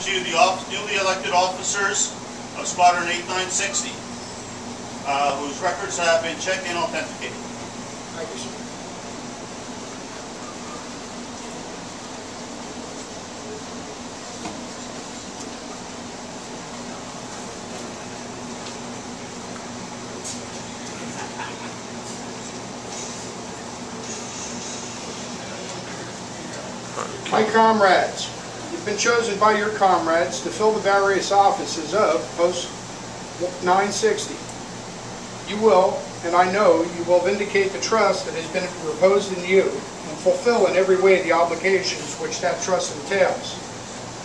To the newly elected officers of Squadron 8960, whose records have been checked and authenticated. Thank you, sir. My comrades, you've been chosen by your comrades to fill the various offices of Post 960. You will, and I know you will, vindicate the trust that has been reposed in you and fulfill in every way the obligations which that trust entails.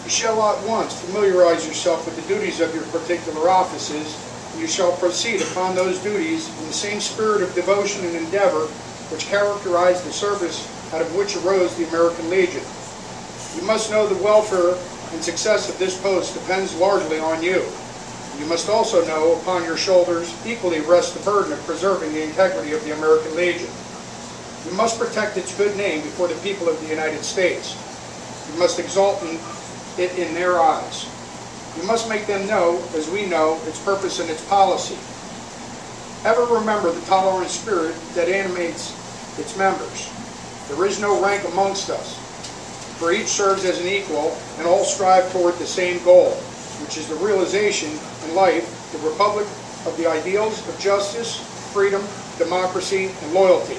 You shall at once familiarize yourself with the duties of your particular offices, and you shall proceed upon those duties in the same spirit of devotion and endeavor which characterized the service out of which arose the American Legion. You must know the welfare and success of this post depends largely on you. You must also know upon your shoulders equally rests the burden of preserving the integrity of the American Legion. You must protect its good name before the people of the United States. You must exalt it in their eyes. You must make them know, as we know, its purpose and its policy. Ever remember the tolerant spirit that animates its members. There is no rank amongst us, for each serves as an equal, and all strive toward the same goal, which is the realization in life, the republic of the ideals of justice, freedom, democracy, and loyalty.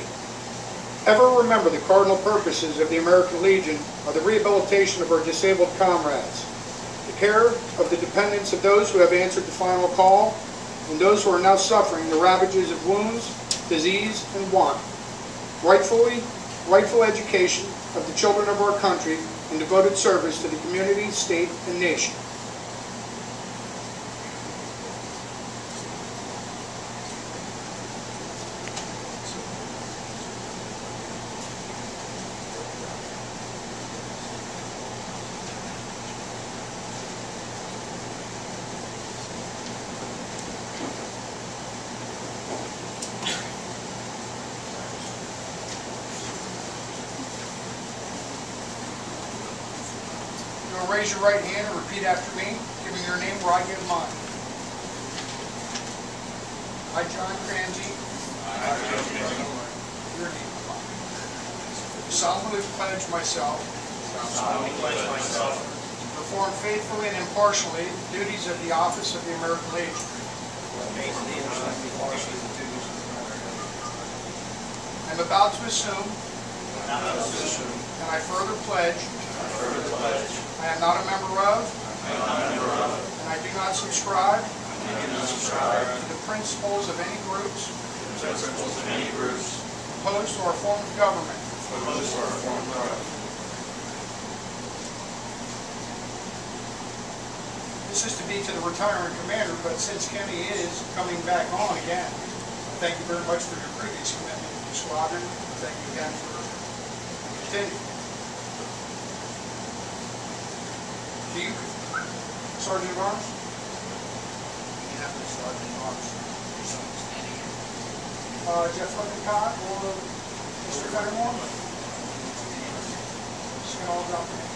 Ever remember the cardinal purposes of the American Legion are the rehabilitation of our disabled comrades, the care of the dependents of those who have answered the final call, and those who are now suffering the ravages of wounds, disease, and want. Rightful education of the children of our country and devoted service to the community, state, and nation. Raise your right hand and repeat after me, giving your name where I give mine. I, John Cramsey. Your name. Solemnly pledge myself. To perform faithfully and impartially the duties of the office of the American Legion. I'm about to assume. And I further pledge. I am not a member of, and I do not subscribe to the principles of any groups, post, or form of government. This is to be to the retiring commander, but since Kenny is coming back on again, thank you very much for your previous commitment to the squadron. Thank you again for continuing. To you, Sergeant at Arms. Sergeant at Arms. Jeff Lippincott or Mr. Fettermore? Just going to all drop in.